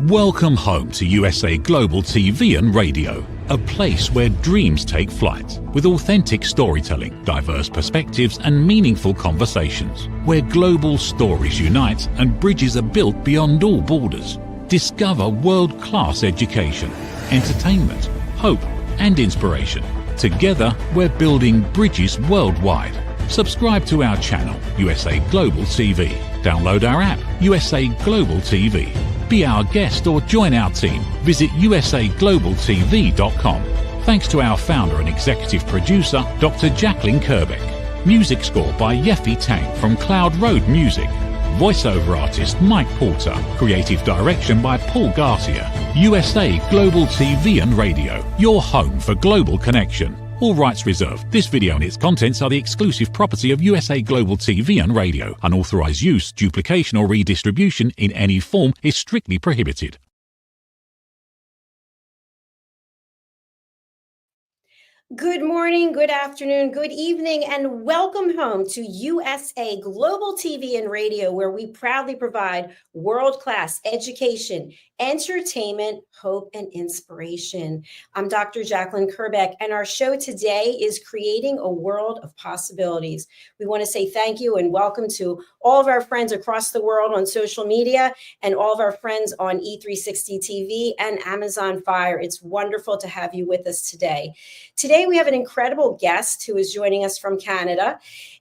Welcome home to USA Global TV and Radio, a place where dreams take flight with authentic storytelling, diverse perspectives and meaningful conversations, where global stories unite and bridges are built beyond all borders. Discover world-class education, entertainment, hope and inspiration. Together, we're building bridges worldwide. Subscribe to our channel, USA Global TV. Download our app, USA Global TV. Be our guest or join our team. Visit usaglobaltv.com. Thanks to our founder and executive producer, Dr. JACALYN KERBECK. Music score by Yeffy Tang from Cloud Road Music. Voiceover artist Mike Porter. Creative direction by Paul Garcia. USA Global TV and Radio. Your home for global connection. All rights reserved. This video and its contents are the exclusive property of USA Global TV and Radio. Unauthorized use, duplication or redistribution in any form is strictly prohibited. Good morning, good afternoon, good evening, and welcome home to USA Global TV and Radio, where we proudly provide world-class education, entertainment, hope, and inspiration. I'm Dr. JACALYN KERBECK, and our show today is Creating a World of Possibilities. We want to say thank you and welcome to all of our friends across the world on social media and all of our friends on E360 TV and Amazon Fire. It's wonderful to have you with us today. Today, we have an incredible guest who is joining us from Canada,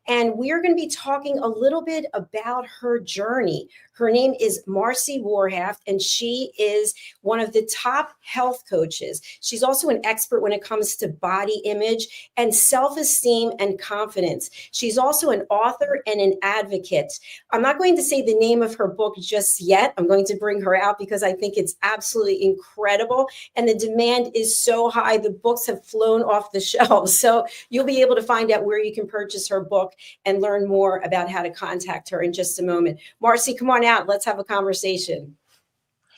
and we are going to be talking a little bit about her journey. Her name is Marci Warhaft, and she is one of the top health coaches. She's also an expert when it comes to body image and self-esteem and confidence. She's also an author and an advocate. I'm not going to say the name of her book just yet. I'm going to bring her out because I think it's absolutely incredible, and the demand is so high. The books have flown off the shelves, so you'll be able to find out where you can purchase her book and learn more about how to contact her in just a moment. Marci, come on out. Let's have a conversation.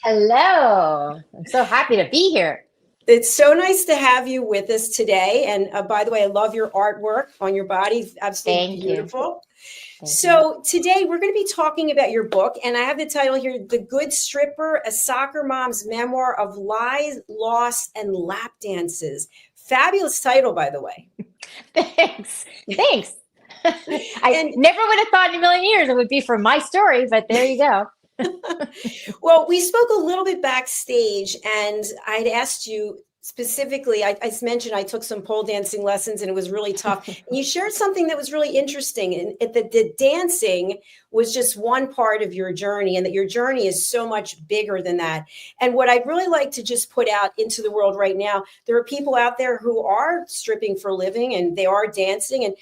Hello. I'm so happy to be here. It's so nice to have you with us today. And by the way, I love your artwork on your body. Absolutely beautiful. So today we're going to be talking about your book, and I have the title here, The Good Stripper, a Soccer Mom's Memoir of Lies, Loss, and Lap Dances. Fabulous title, by the way. Thanks. I never would have thought in a million years it would be for my story, but there you go. Well, we spoke a little bit backstage, and I'd asked you specifically, I mentioned I took some pole dancing lessons and it was really tough. And you shared something that was really interesting, and the dancing was just one part of your journey, and that your journey is so much bigger than that. And what I'd really like to just put out into the world right now, there are people out there who are stripping for a living and they are dancing, and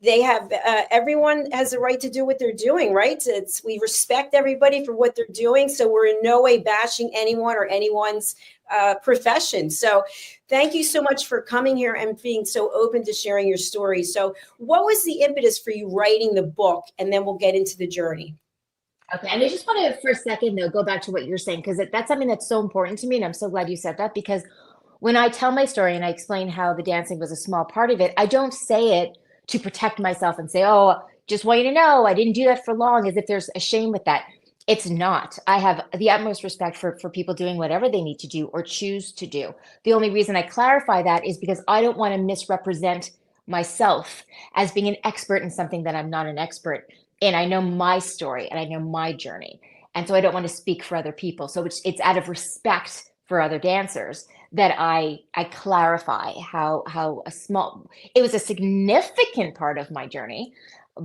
they have, everyone has the right to do what they're doing, right? We respect everybody for what they're doing. So we're in no way bashing anyone or anyone's profession. So thank you so much for coming here and being so open to sharing your story. So what was the impetus for you writing the book? And then we'll get into the journey. Okay. And I just want to, for a second, though, go back to what you're saying, because that's something that's so important to me. And I'm so glad you said that, because when I tell my story and I explain how the dancing was a small part of it, I don't say it to protect myself and say, oh, just want you to know I didn't do that for long, as if there's a shame with that. It's not. I have the utmost respect for people doing whatever they need to do or choose to do. The only reason I clarify that is because I don't want to misrepresent myself as being an expert in something that I'm not an expert in. I know my story and I know my journey. And so I don't want to speak for other people. So it's out of respect for other dancers that I clarify how it was a significant part of my journey,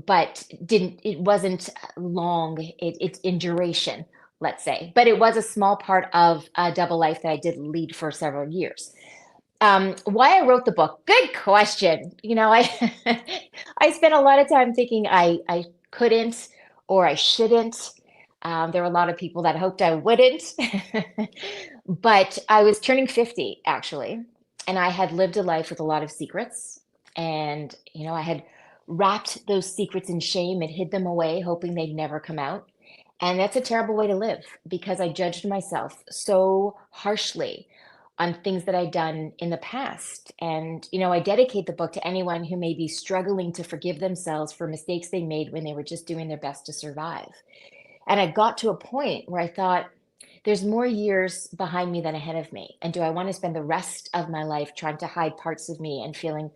but it wasn't long, it's in duration, let's say, but it was a small part of a double life that I did lead for several years. Why I wrote the book? Good question. You know, I spent a lot of time thinking I couldn't or I shouldn't. There were a lot of people that hoped I wouldn't, but I was turning 50 actually, and I had lived a life with a lot of secrets, and you know, I had wrapped those secrets in shame and hid them away, hoping they'd never come out. And that's a terrible way to live, because I judged myself so harshly on things that I'd done in the past. And, you know, I dedicate the book to anyone who may be struggling to forgive themselves for mistakes they made when they were just doing their best to survive. And I got to a point where I thought, there's more years behind me than ahead of me. And do I want to spend the rest of my life trying to hide parts of me and feeling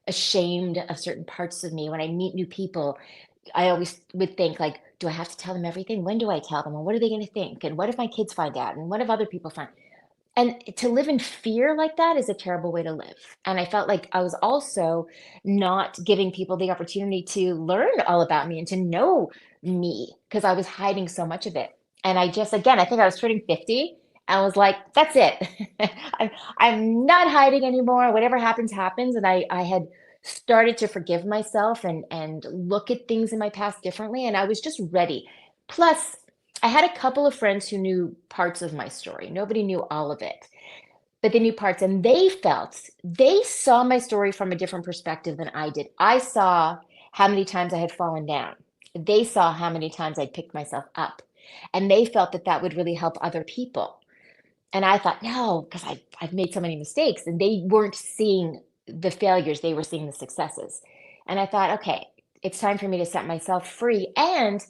ashamed of certain parts of me when I meet new people? I always would think like, do I have to tell them everything? When do I tell them? And what are they going to think? And what if my kids find out? And what if other people find? And to live in fear like that is a terrible way to live. And I felt like I was also not giving people the opportunity to learn all about me and to know me because I was hiding so much of it. And I just, again, I think I was turning 50 and was like, that's it. I'm not hiding anymore. Whatever happens, happens. And I had started to forgive myself and look at things in my past differently. And I was just ready. Plus, I had a couple of friends who knew parts of my story. Nobody knew all of it, but they knew parts, and they saw my story from a different perspective than I did. I saw how many times I had fallen down. They saw how many times I'd picked myself up, and they felt that that would really help other people. And I thought, no, because I've made so many mistakes, and they weren't seeing the failures, they were seeing the successes. And I thought, okay, it's time for me to set myself free. And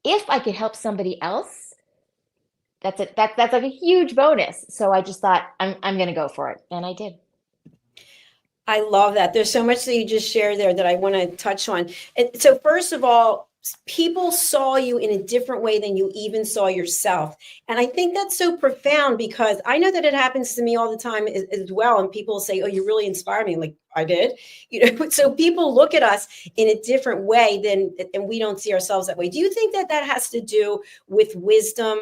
if I could help somebody else, that's like a huge bonus. So I just thought I'm going to go for it, and I did. I love that. There's so much that you just shared there that I want to touch on. And so first of all, people saw you in a different way than you even saw yourself. And I think that's so profound because I know that it happens to me all the time as well. And people say, oh, you really inspire me. I'm like, I did. So people look at us in a different way and we don't see ourselves that way. Do you think that that has to do with wisdom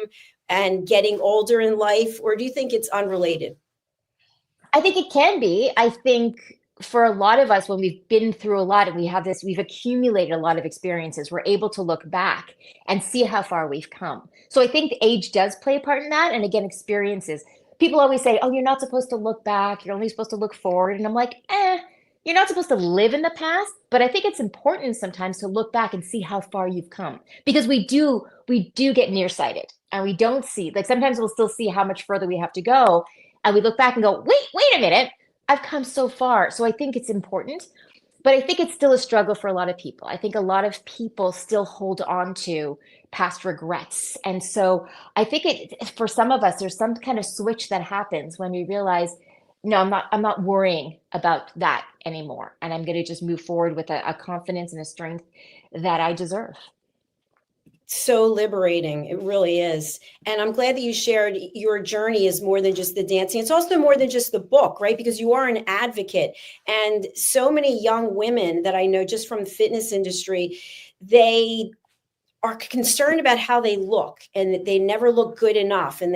and getting older in life? Or do you think it's unrelated? I think it can be. I think for a lot of us, when we've been through a lot and we've accumulated a lot of experiences, we're able to look back and see how far we've come. So I think age does play a part in that. And again, experiences. People always say, oh, you're not supposed to look back. You're only supposed to look forward. And I'm like, you're not supposed to live in the past. But I think it's important sometimes to look back and see how far you've come, because we do get nearsighted and we don't see, like sometimes we'll still see how much further we have to go. And we look back and go, wait a minute, I've come so far. So I think it's important, but I think it's still a struggle for a lot of people. I think a lot of people still hold on to past regrets. And so I think for some of us, there's some kind of switch that happens when we realize, no, I'm not worrying about that anymore. And I'm going to just move forward with a confidence and a strength that I deserve. So liberating. It really is. And I'm glad that you shared your journey is more than just the dancing. It's also more than just the book, right? Because you are an advocate. And so many young women that I know just from the fitness industry, they are concerned about how they look and they never look good enough. And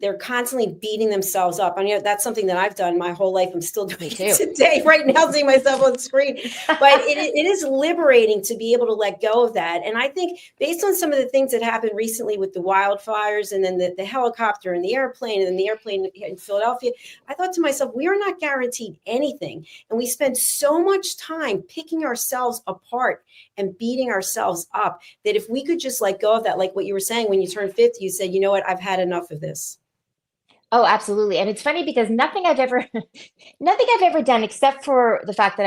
they're constantly beating themselves up. I mean, that's something that I've done my whole life. I'm still doing it today, right now, seeing myself on screen. But it is liberating to be able to let go of that. And I think based on some of the things that happened recently with the wildfires and then the helicopter and the airplane and then the airplane in Philadelphia, I thought to myself, we are not guaranteed anything. And we spend so much time picking ourselves apart and beating ourselves up that if we could just let go of that, like what you were saying, when you turned 50, you said, you know what, I've had enough of this. Oh, absolutely. And it's funny because nothing I've ever done, except for the fact that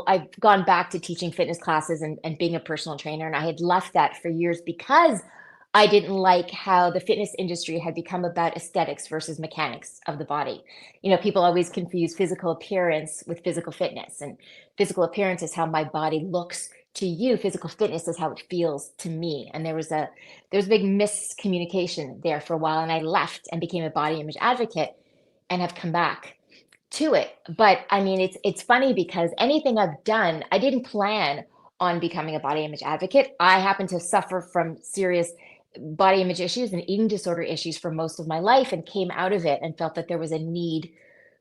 I've gone back to teaching fitness classes and being a personal trainer. And I had left that for years because I didn't like how the fitness industry had become about aesthetics versus mechanics of the body. People always confuse physical appearance with physical fitness, and physical appearance is how my body looks to you. Physical fitness is how it feels to me. And there was a big miscommunication there for a while. And I left and became a body image advocate and have come back to it. But I mean, it's funny because anything I've done, I didn't plan on becoming a body image advocate. I happen to suffer from serious body image issues and eating disorder issues for most of my life, and came out of it and felt that there was a need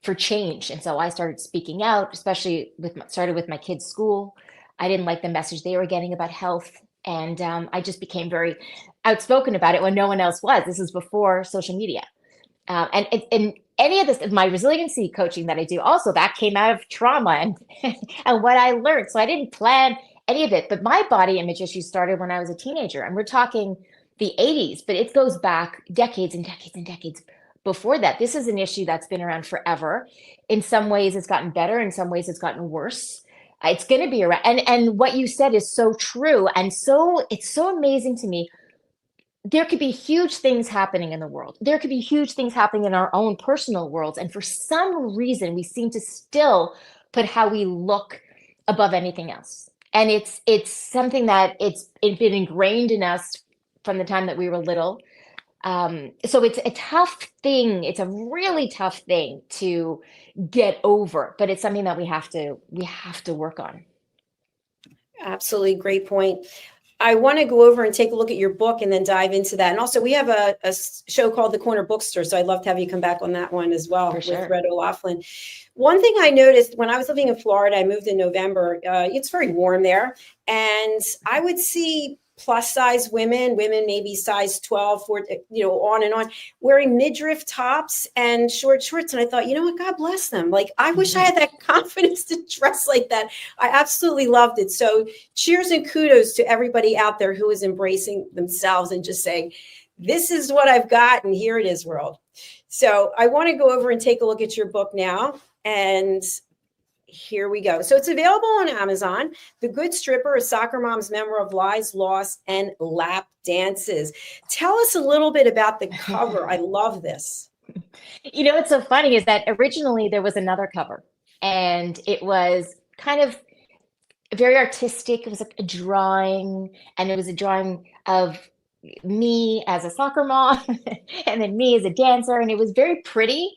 for change. And so I started speaking out, especially started with my kids' school. I didn't like the message they were getting about health. And I just became very outspoken about it when no one else was. This was before social media. And any of this, my resiliency coaching that I do, also that came out of trauma and, and what I learned. So I didn't plan any of it, but my body image issues started when I was a teenager. And we're talking the 80s, but it goes back decades and decades and decades before that. This is an issue that's been around forever. In some ways, it's gotten better. In some ways, it's gotten worse. It's going to be around. And what you said is so true. And it's so amazing to me. there could be huge things happening in the world. There could be huge things happening in our own personal worlds. And for some reason, we seem to still put how we look above anything else. And it's something that it's been ingrained in us from the time that we were little. So it's a tough thing. It's a really tough thing to get over, but it's something that we have to work on. Absolutely. Great point. I want to go over and take a look at your book and then dive into that. And also, we have a show called The Corner Bookstore, so I'd love to have you come back on that one as well. For sure. With Red O'Loughlin. One thing I noticed when I was living in Florida, I moved in November. It's very warm there, and I would see plus size women maybe size 12, 14, on and on, wearing midriff tops and short shorts. And I thought, you know what, God bless them. Like, I wish I had that confidence to dress like that. I absolutely loved it. So cheers and kudos to everybody out there who is embracing themselves and just saying, this is what I've got, and here it is, world. So I want to go over and take a look at your book now. And here we go. So it's available on Amazon. The Good Stripper, a soccer mom's memoir of lies, loss, and lap dances. Tell us a little bit about the cover. I love this. What's so funny is that originally there was another cover, and it was kind of very artistic. It was like a drawing, and it was a drawing of me as a soccer mom and then me as a dancer, and it was very pretty,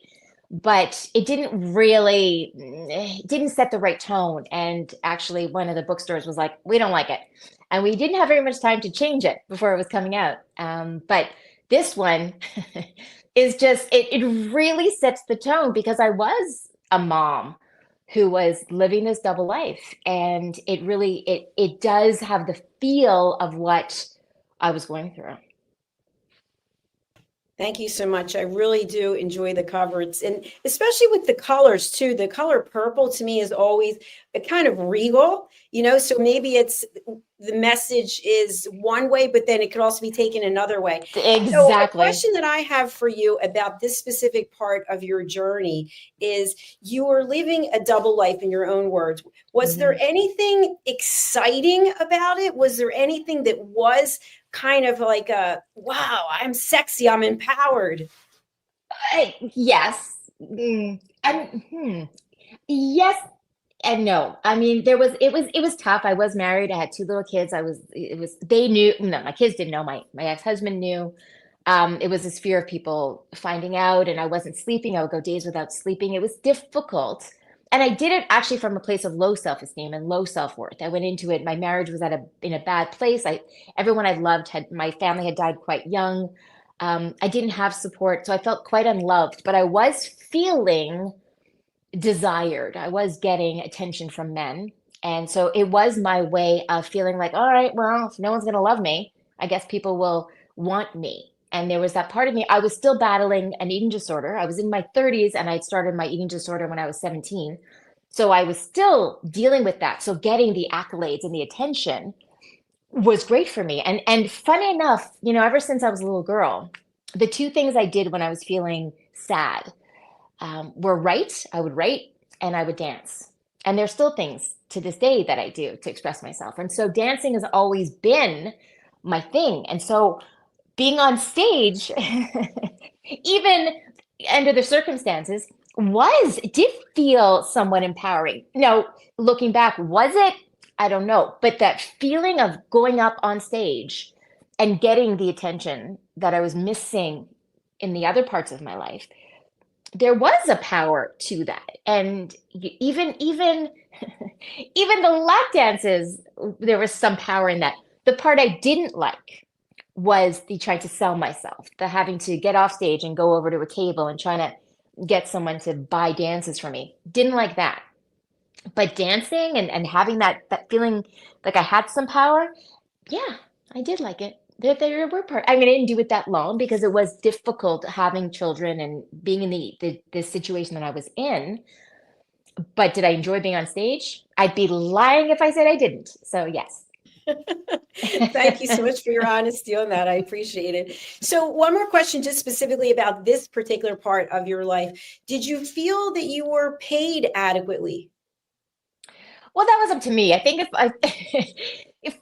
but it didn't set the right tone. And actually one of the bookstores was like, we don't like it. And we didn't have very much time to change it before it was coming out. But this one is just, it really sets the tone, because I was a mom who was living this double life. And it does have the feel of what I was going through. Thank you so much. I really do enjoy the cover. And especially with the colors too. The color purple to me is always a kind of regal, so maybe it's the message is one way, but then it could also be taken another way. Exactly. So a question that I have for you about this specific part of your journey is, you are living a double life, in your own words. Was there anything exciting about it? Was there anything that was kind of like wow, I'm sexy, I'm empowered? Yes. Yes and no. I mean, it was tough. I was married. I had 2 little kids. They knew, no, my kids didn't know. My ex-husband knew. It was this fear of people finding out, and I wasn't sleeping. I would go days without sleeping. It was difficult. And I did it actually from a place of low self-esteem and low self-worth. I went into it. My marriage was in a bad place. Everyone I loved my family had died quite young. I didn't have support, so I felt quite unloved, but I was feeling desired. I was getting attention from men. And so it was my way of feeling like, all right, well, if no one's going to love me, I guess people will want me. And there was that part of me. I was still battling an eating disorder. I was in my 30s, and I started my eating disorder when I was 17. So I was still dealing with that. So getting the accolades and the attention was great for me. And funny enough, ever since I was a little girl, the 2 things I did when I was feeling sad were write. I would write, and I would dance. And there's still things to this day that I do to express myself. And so dancing has always been my thing. And so being on stage, even under the circumstances, did feel somewhat empowering. Now, looking back, was it? I don't know. But that feeling of going up on stage and getting the attention that I was missing in the other parts of my life, there was a power to that. And even even the lap dances, there was some power in that. The part I didn't like was the trying to sell myself, the having to get off stage and go over to a table and trying to get someone to buy dances for me. Didn't like that. But dancing and having that feeling like I had some power, yeah, I did like it. There were parts. I mean, I didn't do it that long because it was difficult having children and being in the situation that I was in. But did I enjoy being on stage? I'd be lying if I said I didn't. So yes. Thank you so much for your honesty on that. I appreciate it. So one more question, just specifically about this particular part of your life. Did you feel that you were paid adequately? Well, that was up to me. I think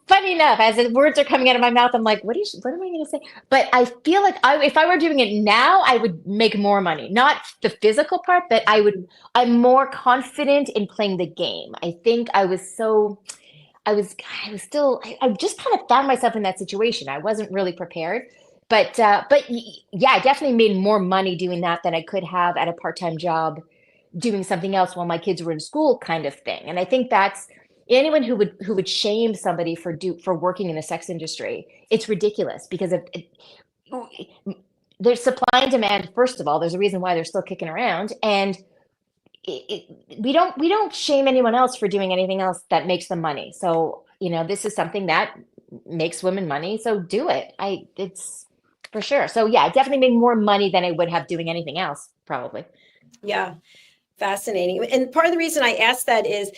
Funny enough, as the words are coming out of my mouth, I'm like, what am I going to say? But I feel like if I were doing it now, I would make more money. Not the physical part, but I'm more confident in playing the game. I think I just kind of found myself in that situation. I wasn't really prepared, yeah, I definitely made more money doing that than I could have at a part-time job doing something else while my kids were in school, kind of thing. And I think that's anyone who would shame somebody for working in the sex industry. It's ridiculous because there's supply and demand. First of all, there's a reason why they're still kicking around, and we don't shame anyone else for doing anything else that makes them money. So, this is something that makes women money. So do it. It's for sure. So yeah, I definitely made more money than I would have doing anything else, probably. Yeah, fascinating. And part of the reason I asked that is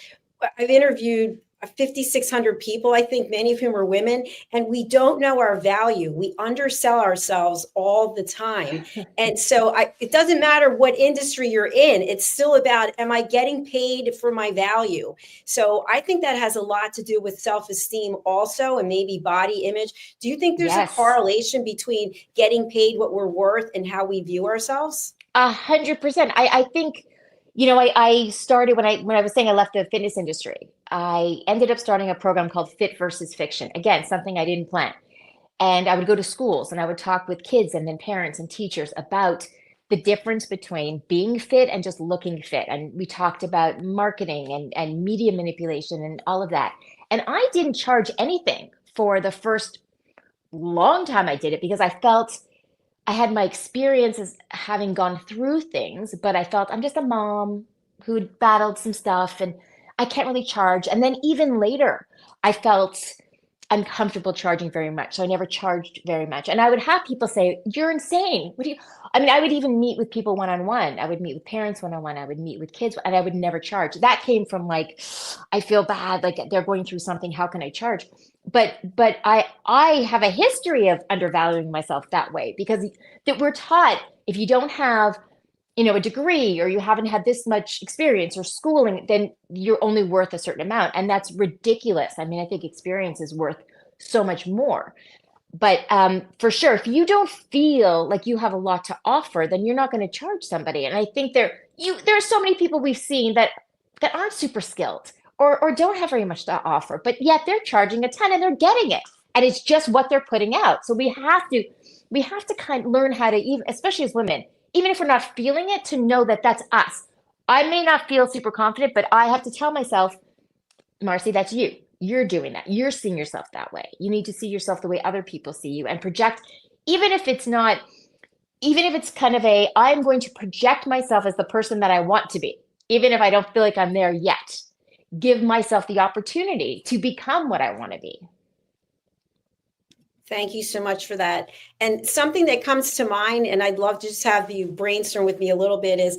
I've interviewed 5,600 people, I think many of whom are women, and we don't know our value. We undersell ourselves all the time. And so it doesn't matter what industry you're in, it's still about, am I getting paid for my value? So I think that has a lot to do with self-esteem also, and maybe body image. Do you think there's a correlation between getting paid what we're worth and how we view ourselves? 100%. I think, I started when I was saying I left the fitness industry. I ended up starting a program called Fit versus Fiction. Again, something I didn't plan. And I would go to schools and I would talk with kids and then parents and teachers about the difference between being fit and just looking fit. And we talked about marketing and media manipulation and all of that. And I didn't charge anything for the first long time I did it because I felt I had my experiences having gone through things, but I felt I'm just a mom who'd battled some stuff and I can't really charge. And then even later, I felt uncomfortable charging very much. So I never charged very much. And I would have people say, "You're insane. What do you?" I mean, I would even meet with people one-on-one. I would meet with parents one-on-one. I would meet with kids, and I would never charge. That came from like, I feel bad, like they're going through something. How can I charge? But I have a history of undervaluing myself that way because that we're taught if you don't have a degree or you haven't had this much experience or schooling, then you're only worth a certain amount. And that's ridiculous. I mean, I think experience is worth so much more. But for sure, if you don't feel like you have a lot to offer, then you're not going to charge somebody. And I think there are so many people we've seen that aren't super skilled or don't have very much to offer, but yet they're charging a ton and they're getting it. And it's just what they're putting out. So we have to kind of learn how to, even, especially as women, even if we're not feeling it, to know that that's us. I may not feel super confident, but I have to tell myself, Marci, that's you. You're doing that. You're seeing yourself that way. You need to see yourself the way other people see you and project, even if it's kind of I'm going to project myself as the person that I want to be, even if I don't feel like I'm there yet. Give myself the opportunity to become what I want to be. Thank you so much for that. And something that comes to mind, and I'd love to just have you brainstorm with me a little bit is,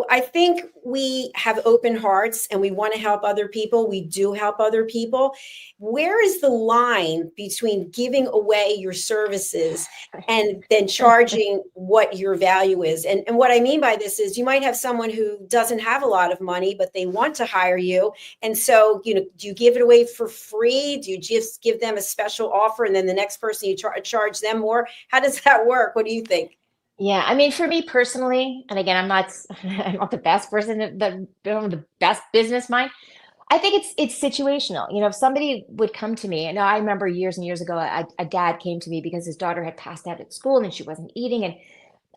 I think we have open hearts and we want to help other people. We do help other people. Where is the line between giving away your services and then charging what your value is? And what I mean by this is you might have someone who doesn't have a lot of money, but they want to hire you. And so, do you give it away for free? Do you just give them a special offer and then the next person you charge them more? How does that work? What do you think? Yeah, I mean, for me personally, and again, I'm not the best person that don't have the best business mind. I think it's situational. If somebody would come to me, and I remember years and years ago, a dad came to me because his daughter had passed out at school and she wasn't eating, and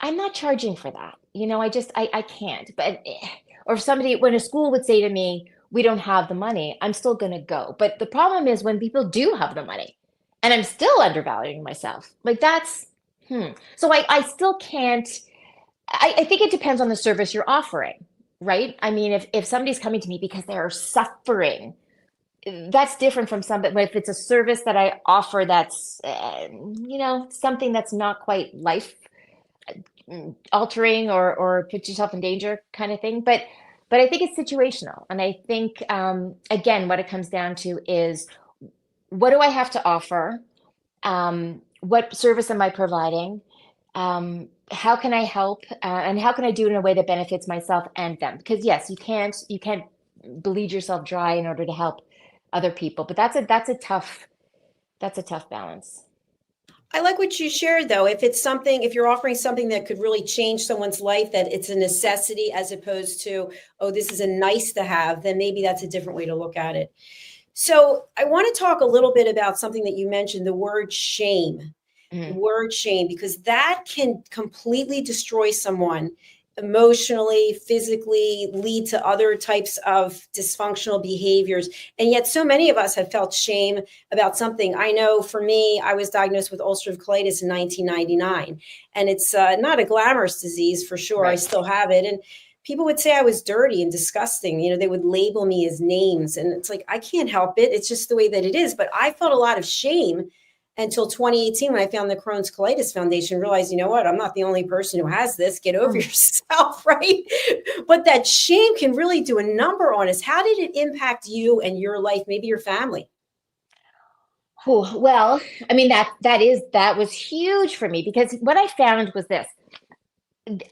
I'm not charging for that. I can't. But or if when a school would say to me, "We don't have the money," I'm still going to go. But the problem is when people do have the money, and I'm still undervaluing myself. Like that's. So I still can't, I think it depends on the service you're offering, right? I mean, if somebody's coming to me because they are suffering, that's different from somebody. But if it's a service that I offer that's, something that's not quite life altering or put yourself in danger kind of thing. But I think it's situational. And I think, again, what it comes down to is what do I have to offer? What service am I providing? How can I help? And how can I do it in a way that benefits myself and them? Because yes, you can't bleed yourself dry in order to help other people. But that's a tough That's a tough balance. I like what you shared, though. If you're offering something that could really change someone's life, that it's a necessity as opposed to, oh, this is a nice to have, then maybe that's a different way to look at it. So I want to talk a little bit about something that you mentioned, the word shame. The word shame, because that can completely destroy someone emotionally, physically, lead to other types of dysfunctional behaviors. And yet so many of us have felt shame about something. I know for me, I was diagnosed with ulcerative colitis in 1999, and it's not a glamorous disease for sure. Right. I still have it. And people would say I was dirty and disgusting. They would label me as names. And it's like, I can't help it. It's just the way that it is. But I felt a lot of shame until 2018, when I found the Crohn's Colitis Foundation, realized, you know what, I'm not the only person who has this. Get over yourself, right? But that shame can really do a number on us. How did it impact you and your life, maybe your family? Well, I mean, that was huge for me, because what I found was this.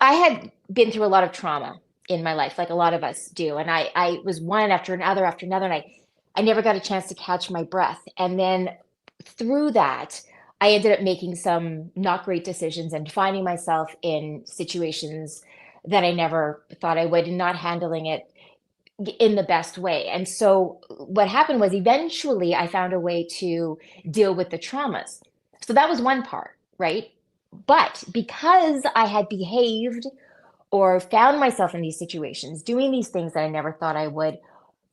I had been through a lot of trauma in my life, like a lot of us do. And I was one after another, and I never got a chance to catch my breath. And then through that, I ended up making some not great decisions and finding myself in situations that I never thought I would, and not handling it in the best way. And so what happened was, eventually I found a way to deal with the traumas. So that was one part, right? But because I had behaved or found myself in these situations, doing these things that I never thought I would,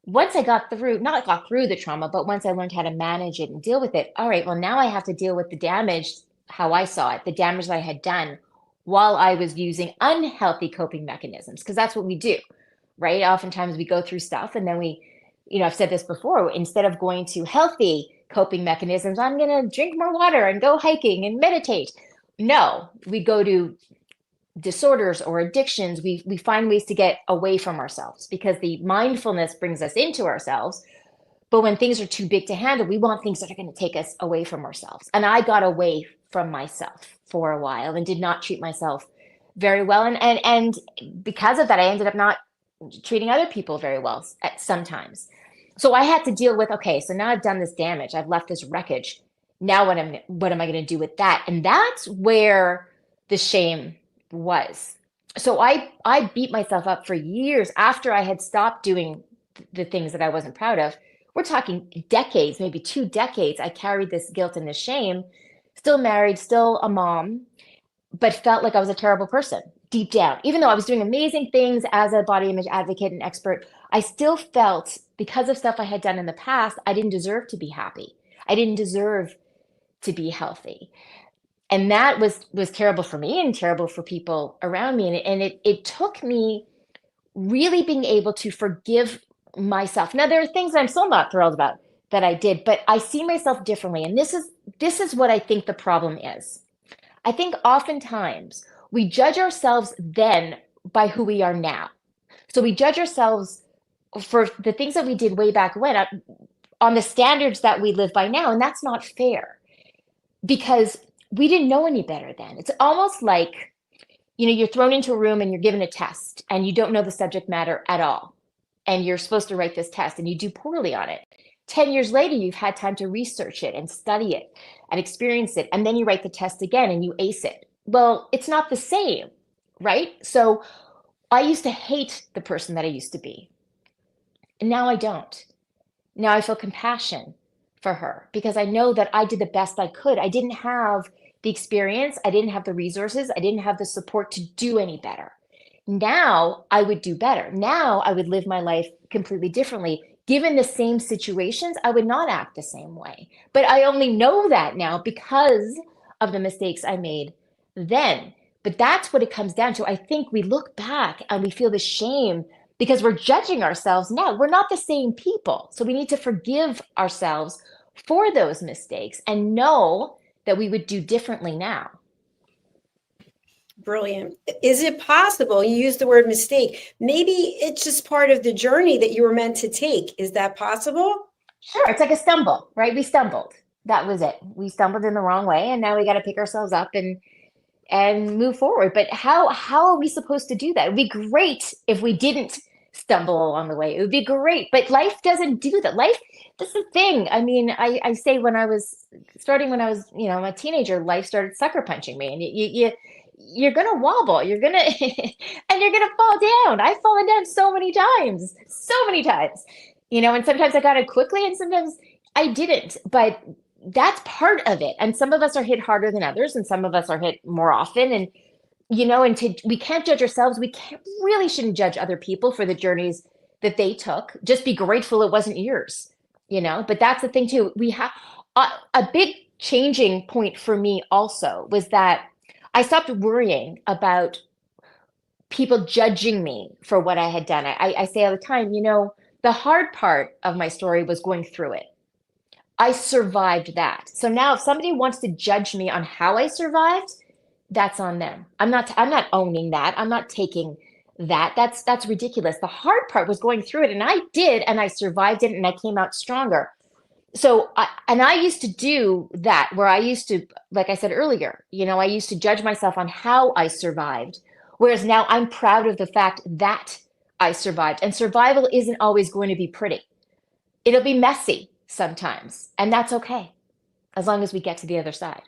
once I not got through the trauma, but once I learned how to manage it and deal with it, all right, well, now I have to deal with the damage, how I saw it, the damage that I had done while I was using unhealthy coping mechanisms, because that's what we do, right? Oftentimes we go through stuff and then I've said this before, instead of going to healthy coping mechanisms, I'm going to drink more water and go hiking and meditate. No, we go to disorders or addictions. We find ways to get away from ourselves, because the mindfulness brings us into ourselves. But when things are too big to handle, we want things that are going to take us away from ourselves. And I got away from myself for a while and did not treat myself very well. And because of that, I ended up not treating other people very well at sometimes. So I had to deal with, okay, so now I've done this damage. I've left this wreckage. Now what am I going to do with that? And that's where the shame was. So I beat myself up for years after I had stopped doing the things that I wasn't proud of. We're talking decades, maybe 2 decades. I carried this guilt and this shame, still married, still a mom, but felt like I was a terrible person deep down. Even though I was doing amazing things as a body image advocate and expert, I still felt, because of stuff I had done in the past, I didn't deserve to be happy. I didn't deserve to be healthy. And that was terrible for me and terrible for people around me. And it took me really being able to forgive myself. Now, there are things I'm still not thrilled about that I did, but I see myself differently. And this is what I think the problem is. I think oftentimes we judge ourselves then by who we are now. So we judge ourselves for the things that we did way back when on the standards that we live by now. And that's not fair, because we didn't know any better then. It's almost like, you're thrown into a room and you're given a test and you don't know the subject matter at all. And you're supposed to write this test and you do poorly on it. 10 years later, you've had time to research it and study it and experience it. And then you write the test again and you ace it. Well, it's not the same, right? So I used to hate the person that I used to be. And now I don't. Now I feel compassion for her, because I know that I did the best I could. I didn't have the experience. I didn't have the resources. I didn't have the support to do any better. Now I would do better. Now I would live my life completely differently. Given the same situations, I would not act the same way. But I only know that now because of the mistakes I made then. But that's what it comes down to. I think we look back and we feel the shame because we're judging ourselves now. We're not the same people. So we need to forgive ourselves for those mistakes and know that we would do differently now. Brilliant. Is it possible, you use the word mistake, maybe it's just part of the journey that you were meant to take? Is that possible? Sure. It's like a stumble, right? We stumbled. That was it. We stumbled in the wrong way, and now we got to pick ourselves up and move forward. But how are we supposed to do that? It'd be great if we didn't stumble along the way. It would be great, but life doesn't do that. Life, that's the thing. I mean, I say when I was a teenager, life started sucker punching me, and you're gonna wobble, you're gonna, and you're gonna fall down. I've fallen down so many times, and sometimes I got it quickly, and sometimes I didn't. But that's part of it. And some of us are hit harder than others, and some of us are hit more often. And we can't judge ourselves. We really shouldn't judge other people for the journeys that they took. Just be grateful it wasn't yours, But that's the thing too. We have a big changing point for me also was that I stopped worrying about people judging me for what I had done. I say all the time, the hard part of my story was going through it. I survived that. So now if somebody wants to judge me on how I survived, that's on them. I'm not owning that. I'm not taking that. That's ridiculous. The hard part was going through it, and I did, and I survived it, and I came out stronger. So I used to do that, where I used to, like I said earlier, I used to judge myself on how I survived, whereas now I'm proud of the fact that I survived. And survival isn't always going to be pretty. It'll be messy sometimes, and that's okay, as long as we get to the other side.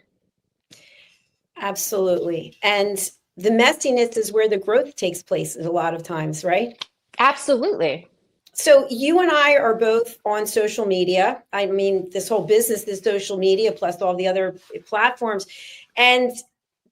Absolutely. And the messiness is where the growth takes place a lot of times, right? Absolutely. So you and I are both on social media. I mean, this whole business is social media plus all the other platforms. And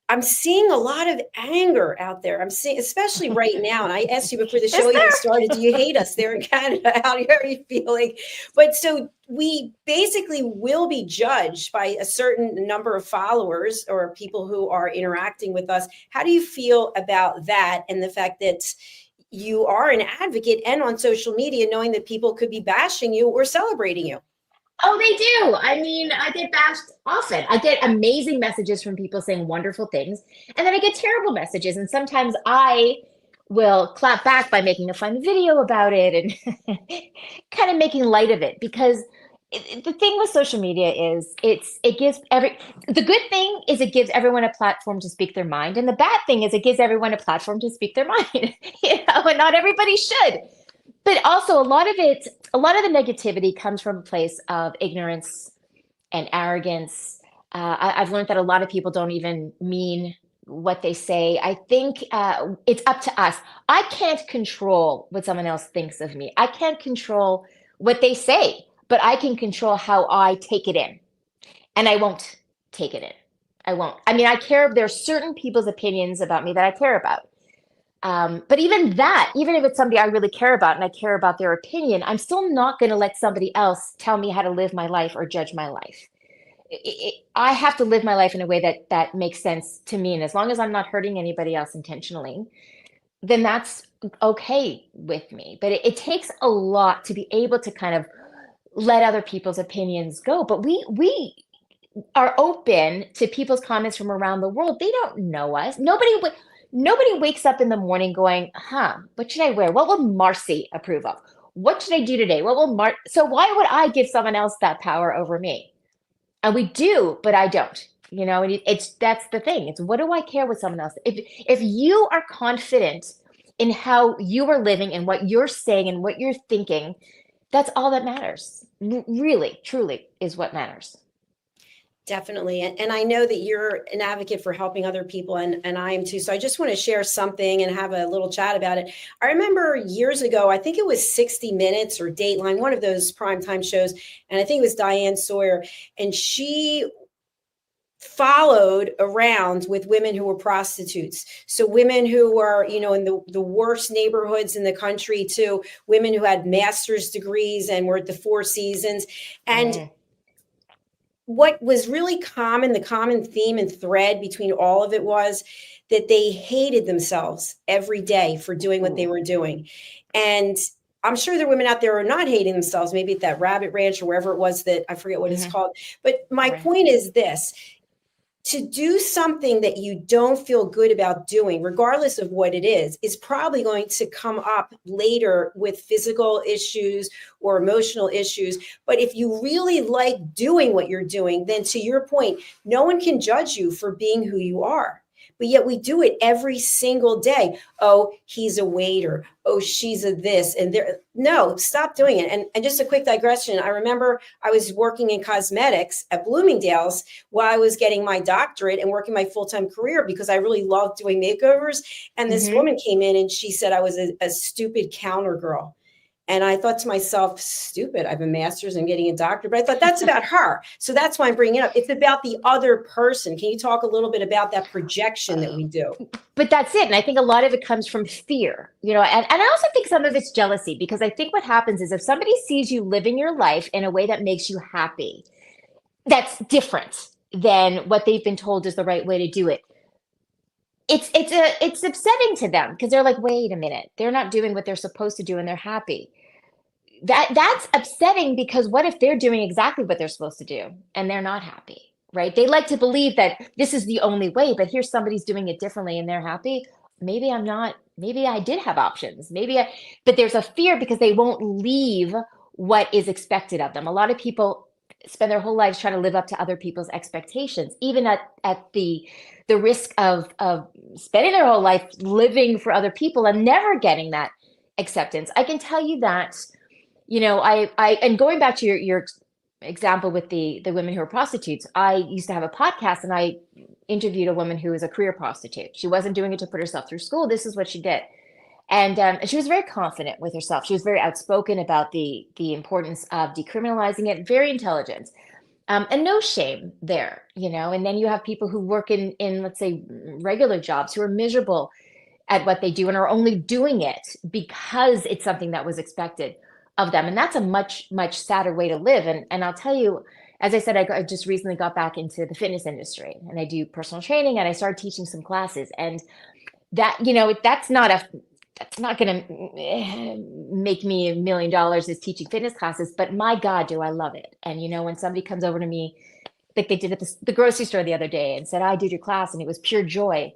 I'm seeing a lot of anger out there. I'm seeing, especially right now. And I asked you before the show even started, do you hate us there in Canada? How are you feeling? But so we basically will be judged by a certain number of followers or people who are interacting with us. How do you feel about that and the fact that you are an advocate and on social media, knowing that people could be bashing you or celebrating you? Oh, they do. I mean, I get bashed often. I get amazing messages from people saying wonderful things, and then I get terrible messages. And sometimes I will clap back by making a fun video about it and kind of making light of it, because the thing with social media is the good thing is it gives everyone a platform to speak their mind, and the bad thing is it gives everyone a platform to speak their mind. And not everybody should. But also a lot of the negativity comes from a place of ignorance and arrogance. I've learned that a lot of people don't even mean what they say. I think it's up to us. I can't control what someone else thinks of me. I can't control what they say, but I can control how I take it in. And I won't take it in. I won't. I mean, there's certain people's opinions about me that I care about. But even if it's somebody I really care about and I care about their opinion, I'm still not going to let somebody else tell me how to live my life or judge my life. I have to live my life in a way that makes sense to me. And as long as I'm not hurting anybody else intentionally, then that's okay with me. But it takes a lot to be able to kind of let other people's opinions go. But we are open to people's comments from around the world. They don't know us. Nobody wakes up in the morning going, what should I wear? What will Marci approve of? What should I do today? So why would I give someone else that power over me? And we do, but I don't, and that's the thing. It's, what do I care what someone else? If you are confident in how you are living and what you're saying and what you're thinking, that's all that matters. Really, truly is what matters. Definitely. And I know that you're an advocate for helping other people, and I am too. So I just want to share something and have a little chat about it. I remember years ago, I think it was 60 Minutes or Dateline, one of those primetime shows. And I think it was Diane Sawyer. And she followed around with women who were prostitutes. So women who were, in the worst neighborhoods in the country, to women who had master's degrees and were at the Four Seasons. And what was really common, the common theme and thread between all of it was that they hated themselves every day for doing what they were doing. And I'm sure there are women out there who are not hating themselves, maybe at that Rabbit Ranch or wherever it was that I forget what it's called. But my point is this: to do something that you don't feel good about doing, regardless of what it is probably going to come up later with physical issues or emotional issues. But if you really like doing what you're doing, then to your point, no one can judge you for being who you are. but yet we do it every single day. Oh, he's a waiter. Oh, she's a this and there. No, stop doing it. And just a quick digression. I remember I was working in cosmetics at Bloomingdale's while I was getting my doctorate and working my full-time career because I really loved doing makeovers. And this woman came in and she said I was a stupid counter girl. And I thought to myself, stupid, I have a master's and getting a doctorate, but I thought that's about her. So that's why I'm bringing it up. It's about the other person. Can you talk a little bit about that projection that we do? But that's it. And I think a lot of it comes from fear, you know, and I also think some of it's jealousy, because I think what happens is if somebody sees you living your life in a way that makes you happy, that's different than what they've been told is the right way to do it. It's upsetting to them because they're like, wait a minute, they're not doing what they're supposed to do and they're happy. That's upsetting because what if they're doing exactly what they're supposed to do and they're not happy, right? They like to believe that this is the only way, but here somebody's doing it differently and they're happy. Maybe I'm not, maybe I did have options. But there's a fear because they won't leave what is expected of them. A lot of people spend their whole lives trying to live up to other people's expectations, even at the risk of spending their whole life living for other people and never getting that acceptance. I can tell you that, you know, I and going back to your example with the women who are prostitutes, I used to have a podcast and I interviewed a woman who was a career prostitute. She wasn't doing it to put herself through school. This is what she did. And she was very confident with herself. She was very outspoken about the importance of decriminalizing it, very intelligent. And no shame there, you know. And then you have people who work in let's say regular jobs who are miserable at what they do and are only doing it because it's something that was expected of them. And that's a much sadder way to live. And I'll tell you, as I said, I just recently got back into the fitness industry and I do personal training and I started teaching some classes. And that, you know, that's not going to make me $1 million as teaching fitness classes, but my God, do I love it. And, you know, when somebody comes over to me, like they did at the grocery store the other day and said, I did your class and it was pure joy.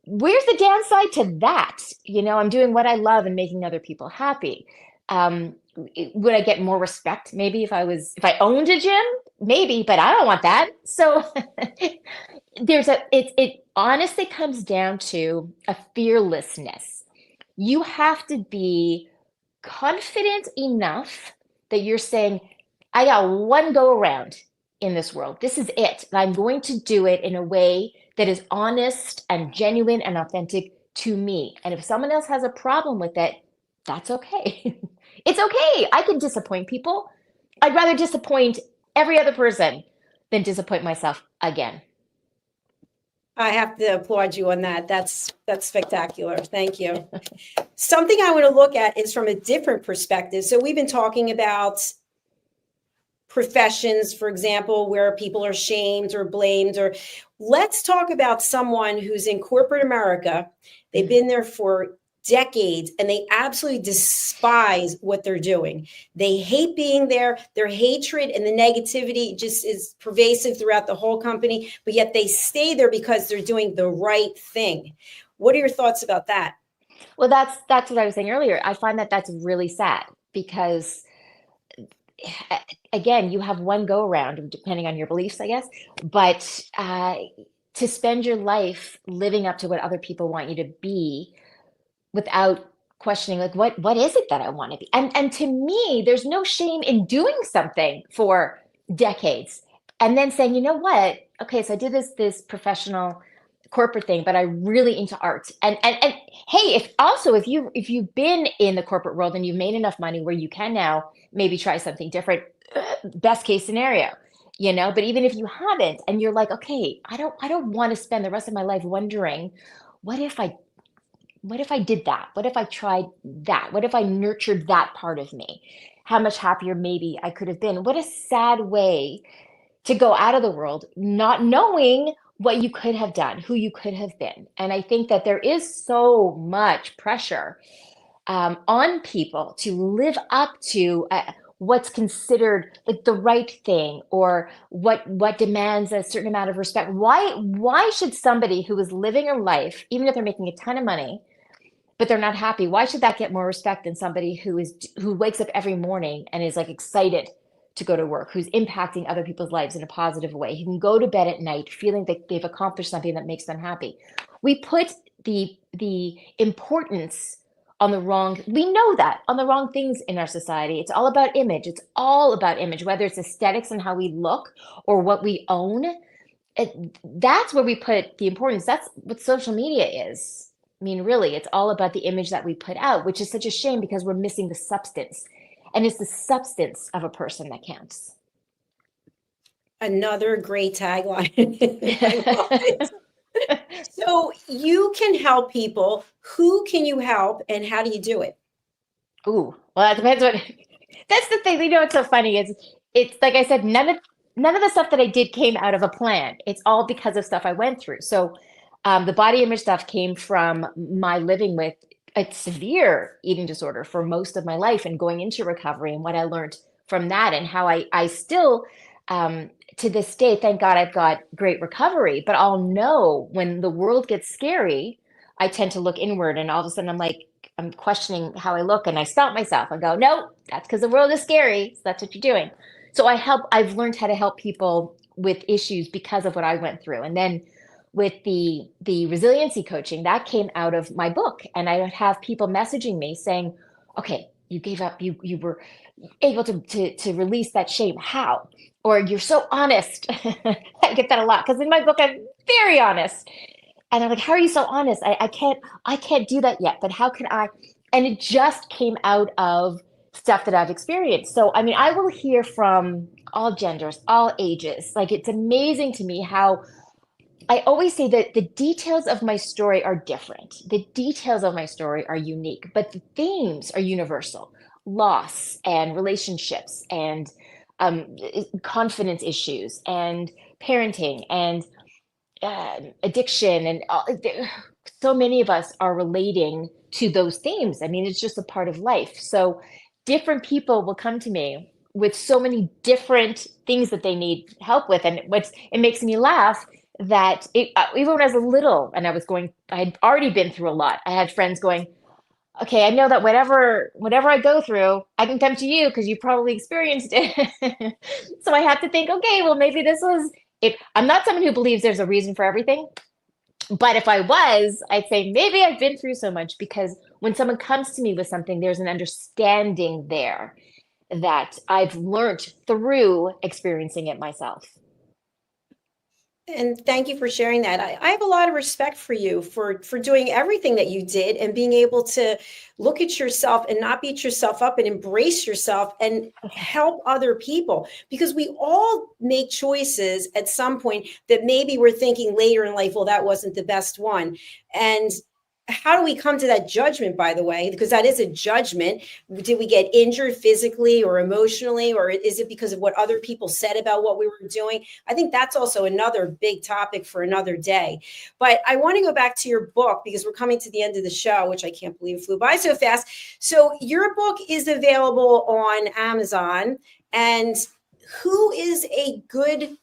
Where's the downside to that? You know, I'm doing what I love and making other people happy. Would I get more respect? Maybe if I owned a gym, maybe, but I don't want that. So it honestly comes down to a fearlessness. You have to be confident enough that you're saying, I got one go around in this world. This is it. And I'm going to do it in a way that is honest and genuine and authentic to me. And if someone else has a problem with it, that's okay. It's okay. I can disappoint people. I'd rather disappoint every other person than disappoint myself again. I have to applaud you on that. That's spectacular. Thank you. Something I want to look at is from a different perspective. So we've been talking about professions, for example, where people are shamed or blamed, or let's talk about someone who's in corporate America. They've been there for decades and they absolutely despise what they're doing. They hate being there. Their hatred and the negativity just is pervasive throughout the whole company, but yet they stay there because they're doing the right thing. What are your thoughts about that? Well, that's what I was saying earlier. I find that that's really sad because again, you have one go around depending on your beliefs, I guess, but to spend your life living up to what other people want you to be without questioning, like, what is it that I want to be? And to me, there's no shame in doing something for decades and then saying, you know what? Okay, so I did this professional corporate thing, but I'm really into art. And hey, if you've been in the corporate world and you've made enough money where you can now maybe try something different, best case scenario, you know. But even if you haven't and you're like, okay, I don't want to spend the rest of my life wondering, what if I did that? What if I tried that? What if I nurtured that part of me? How much happier maybe I could have been. What a sad way to go out of the world not knowing what you could have done, who you could have been. And I think that there is so much pressure on people to live up to what's considered like the right thing, or what demands a certain amount of respect. Why should somebody who is living a life, even if they're making a ton of money, but they're not happy, why should that get more respect than somebody who wakes up every morning and is like excited to go to work, who's impacting other people's lives in a positive way, who can go to bed at night feeling that they've accomplished something that makes them happy. We put the importance on the wrong, we know that, on the wrong things in our society. It's all about image. It's all about image, whether it's aesthetics and how we look or what we own. That's where we put the importance. That's what social media is. I mean, really, it's all about the image that we put out, which is such a shame because we're missing the substance. And it's the substance of a person that counts. Another great tagline. I love it. So you can help people. Who can you help and how do you do it? Ooh, well, that depends what, that's the thing. You know, what's so funny is it's like I said, none of the stuff that I did came out of a plan. It's all because of stuff I went through. So the body image stuff came from my living with a severe eating disorder for most of my life and going into recovery and what I learned from that and how I still, to this day, thank God I've got great recovery, but I'll know when the world gets scary, I tend to look inward and all of a sudden I'm questioning how I look and I stop myself and go, no, that's because the world is scary. So that's what you're doing. So I've learned how to help people with issues because of what I went through. And then with the resiliency coaching, that came out of my book. And I would have people messaging me saying, okay, you gave up, you were able to release that shame. How? Or you're so honest. I get that a lot because in my book, I'm very honest. And I'm like, how are you so honest? I can't do that yet, but how can I? And it just came out of stuff that I've experienced. So, I mean, I will hear from all genders, all ages. Like, it's amazing to me how I always say that the details of my story are different. The details of my story are unique, but the themes are universal. Loss and relationships and confidence issues and parenting and addiction and so many of us are relating to those themes. I mean, it's just a part of life. So different people will come to me with so many different things that they need help with. And it makes me laugh that even when I was little and I had already been through a lot. I had friends going, okay, I know that whatever I go through, I can come to you because you probably experienced it. So I have to think, okay, well, maybe this was it. I'm not someone who believes there's a reason for everything. But if I was, I'd say maybe I've been through so much because when someone comes to me with something, there's an understanding there that I've learned through experiencing it myself. And thank you for sharing that. I have a lot of respect for you for doing everything that you did and being able to look at yourself and not beat yourself up and embrace yourself and help other people, because we all make choices at some point that maybe we're thinking later in life, well, that wasn't the best one. And how do we come to that judgment, by the way? Because that is a judgment. Did we get injured physically or emotionally, or is it because of what other people said about what we were doing? I think that's also another big topic for another day. But I want to go back to your book because we're coming to the end of the show, which I can't believe flew by so fast. So your book is available on Amazon. And who is a good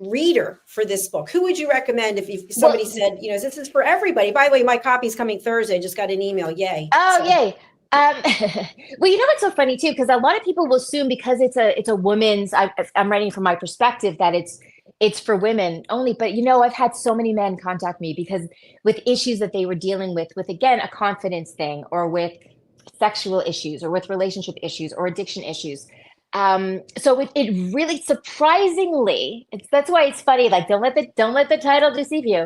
reader for this book? Who would you recommend if somebody said, this is for everybody? By the way, my copy's coming Thursday. I just got an email. Yay. Oh, yay. Well, you know what's so funny too, because a lot of people will assume because it's a woman's, I'm writing from my perspective that it's for women only. But I've had so many men contact me because with issues that they were dealing with again, a confidence thing or with sexual issues or with relationship issues or addiction issues. So it really surprisingly, that's why it's funny. Like, don't let the title deceive you.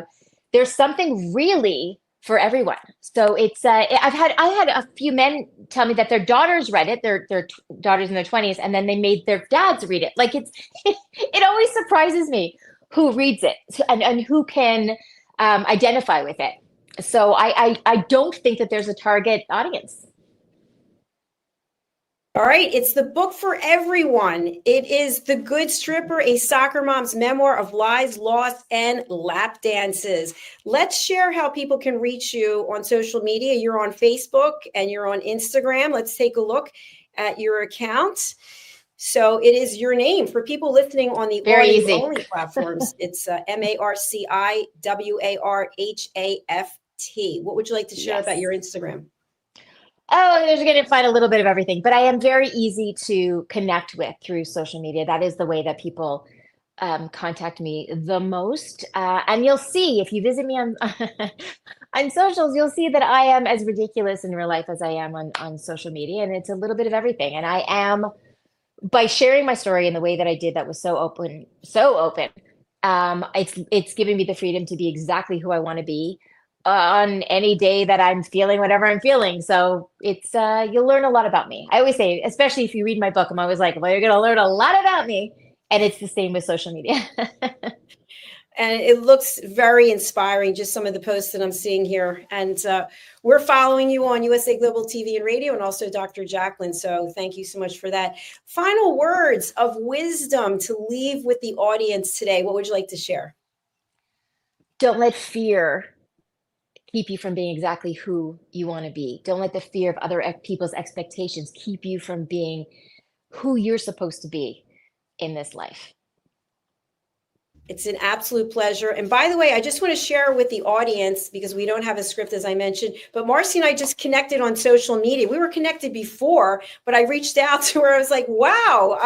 There's something really for everyone. So it's, I had a few men tell me that their daughters read it, their daughters in their 20s, and then they made their dads read it. Like it always surprises me who reads it and who can, identify with it. So I don't think that there's a target audience. All right, it's the book for everyone. It is The Good Stripper, a soccer mom's memoir of lies, loss, and lap dances. Let's share how people can reach you on social media. You're on Facebook and you're on Instagram. Let's take a look at your account. So it is your name for people listening on the audio-only platforms. It's MARCIWARHAFT. What would you like to share about your Instagram? Oh, there's going to find a little bit of everything, but I am very easy to connect with through social media. That is the way that people contact me the most. And you'll see if you visit me on on socials, you'll see that I am as ridiculous in real life as I am on social media, and it's a little bit of everything. And I am, by sharing my story in the way that I did, that was so open, so open. It's giving me the freedom to be exactly who I want to be on any day that I'm feeling whatever I'm feeling. So it's you'll learn a lot about me. I always say, especially if you read my book, I'm always like, well, you're gonna learn a lot about me. And it's the same with social media. And it looks very inspiring, just some of the posts that I'm seeing here. And we're following you on USA Global TV and Radio, and also Dr. JACALYN. So thank you so much for that. Final words of wisdom to leave with the audience today. What would you like to share? Don't let fear keep you from being exactly who you want to be. Don't let the fear of other people's expectations keep you from being who you're supposed to be in this life. It's an absolute pleasure. And by the way, I just want to share with the audience, because we don't have a script, as I mentioned, but Marci and I just connected on social media. We were connected before, but I reached out to her. I was like, wow,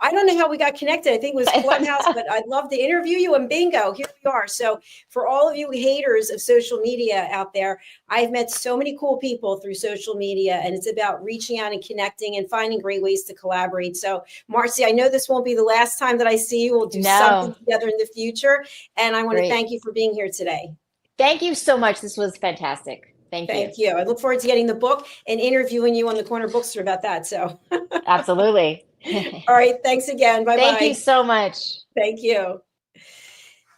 I don't know how we got connected. I think it was Clubhouse, but I'd love to interview you, and bingo, here we are. So for all of you haters of social media out there, I've met so many cool people through social media, and it's about reaching out and connecting and finding great ways to collaborate. So Marci, I know this won't be the last time that I see you. We'll do something together in the future. And I want to thank you for being here today. Thank you so much. This was fantastic. Thank you. I look forward to getting the book and interviewing you on the Corner Bookstore about that. So absolutely. All right. Thanks again. Bye-bye. Thank you so much. Thank you.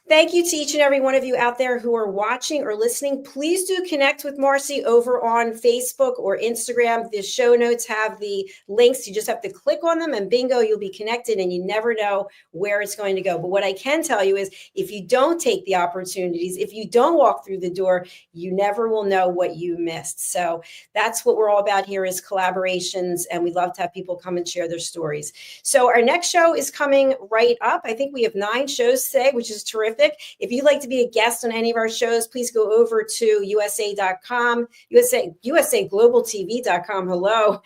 Thank you to each and every one of you out there who are watching or listening. Please do connect with Marci over on Facebook or Instagram. The show notes have the links. You just have to click on them and bingo, you'll be connected, and you never know where it's going to go. But what I can tell you is if you don't take the opportunities, if you don't walk through the door, you never will know what you missed. So that's what we're all about here, is collaborations, and we love to have people come and share their stories. So our next show is coming right up. I think we have 9 shows today, which is terrific. If you'd like to be a guest on any of our shows, please go over to USA.com, USAGlobalTV.com. Hello,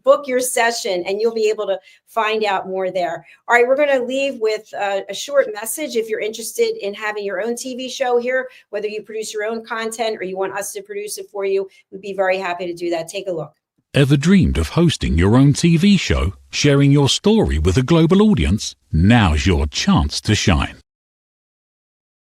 book your session, and you'll be able to find out more there. All right, we're going to leave with a short message. If you're interested in having your own TV show here, whether you produce your own content or you want us to produce it for you, we'd be very happy to do that. Take a look. Ever dreamed of hosting your own TV show, sharing your story with a global audience? Now's your chance to shine.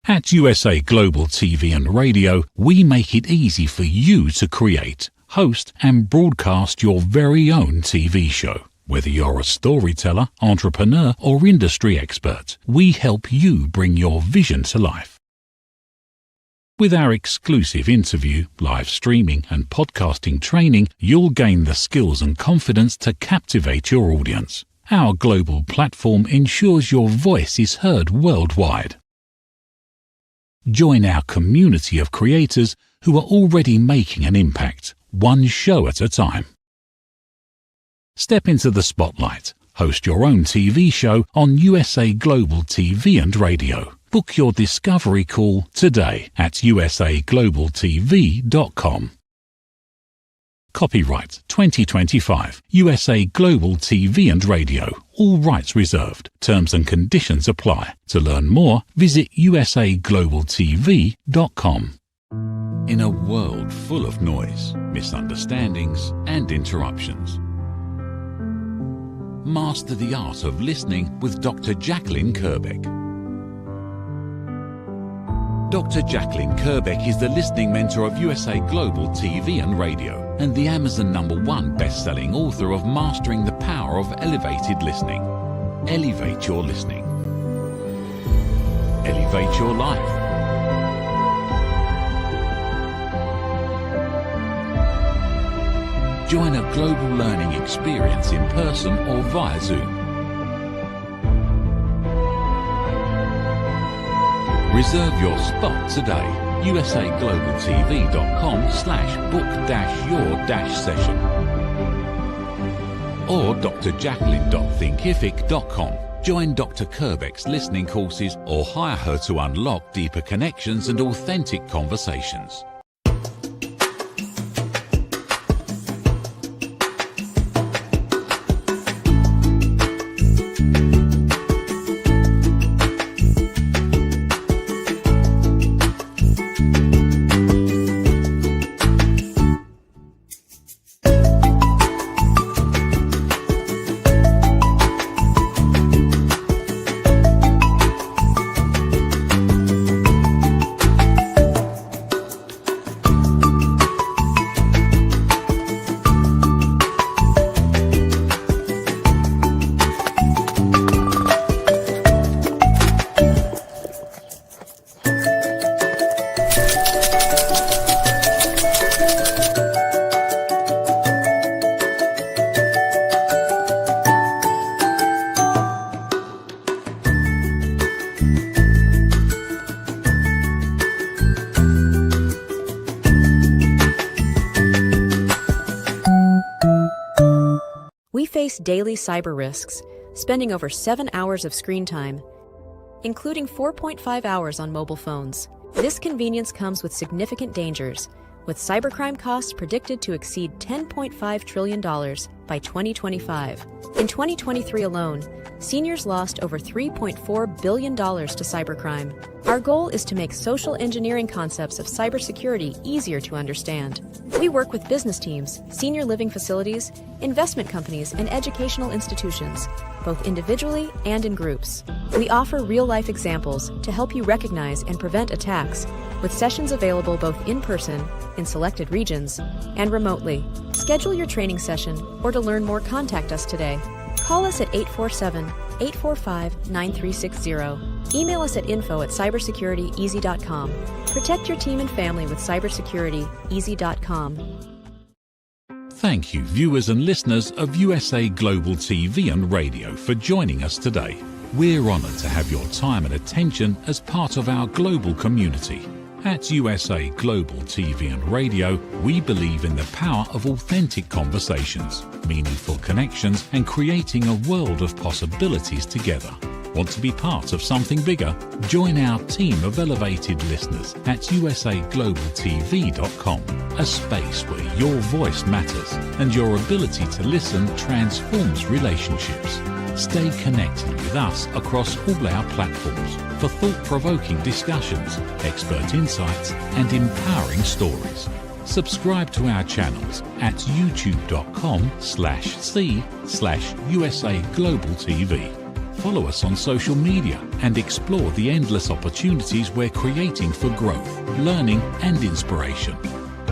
At USA Global TV and Radio, we make it easy for you to create, host, and broadcast your very own TV show. Whether you're a storyteller, entrepreneur, or industry expert, we help you bring your vision to life. With our exclusive interview, live streaming, and podcasting training, you'll gain the skills and confidence to captivate your audience. Our global platform ensures your voice is heard worldwide. Join our community of creators who are already making an impact, one show at a time. Step into the spotlight. Host your own TV show on USA Global TV and Radio. Book your discovery call today at usaglobaltv.com. Copyright 2025, USA Global TV and Radio. All rights reserved. Terms and conditions apply. To learn more, visit usaglobaltv.com. In a world full of noise, misunderstandings, and interruptions, master the art of listening with Dr. JACALYN KERBECK. Dr. JACALYN KERBECK is the listening mentor of USA Global TV and Radio, and the Amazon #1 best-selling author of Mastering the Power of Elevated Listening. Elevate your listening. Elevate your life. Join a global learning experience in person or via Zoom. Reserve your spot today. usaglobaltv.com/book-your-session or drjacalyn.thinkific.com. Join Dr. KERBECK's listening courses or hire her to unlock deeper connections and authentic conversations. face daily cyber risks, spending over 7 hours of screen time, including 4.5 hours on mobile phones. This convenience comes with significant dangers, with cybercrime costs predicted to exceed $10.5 trillion by 2025. In 2023 alone, seniors lost over $3.4 billion to cybercrime. Our goal is to make social engineering concepts of cybersecurity easier to understand. We work with business teams, senior living facilities, investment companies, and educational institutions, both individually and in groups. We offer real-life examples to help you recognize and prevent attacks, with sessions available both in person, in selected regions, and remotely. Schedule your training session, or to learn more, contact us today. Call us at 847-845-9360. Email us at info@cybersecurityeasy.com. Protect your team and family with cybersecurityeasy.com. Thank you, viewers and listeners of USA Global TV and Radio, for joining us today. We're honored to have your time and attention as part of our global community. At USA Global TV and Radio, we believe in the power of authentic conversations, meaningful connections, and creating a world of possibilities together. Want to be part of something bigger? Join our team of elevated listeners at usaglobaltv.com, a space where your voice matters and your ability to listen transforms relationships. Stay connected with us across all our platforms for thought-provoking discussions, expert insights, and empowering stories. Subscribe to our channels at youtube.com/c/USA Global TV. Follow us on social media and explore the endless opportunities we're creating for growth, learning, and inspiration.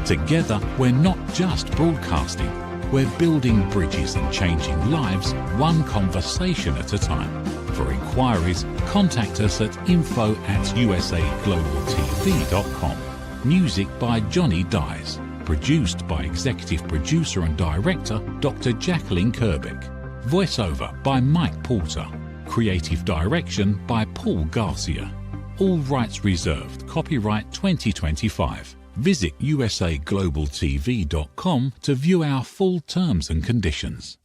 Together, we're not just broadcasting, we're building bridges and changing lives one conversation at a time. For inquiries, contact us at info@usaglobaltv.com. Music by Johnny Dies. Produced by Executive Producer and Director Dr. JACALYN KERBECK. Voiceover by Mike Porter. Creative Direction by Paul Garcia. All rights reserved. Copyright 2025. Visit usaglobaltv.com to view our full terms and conditions.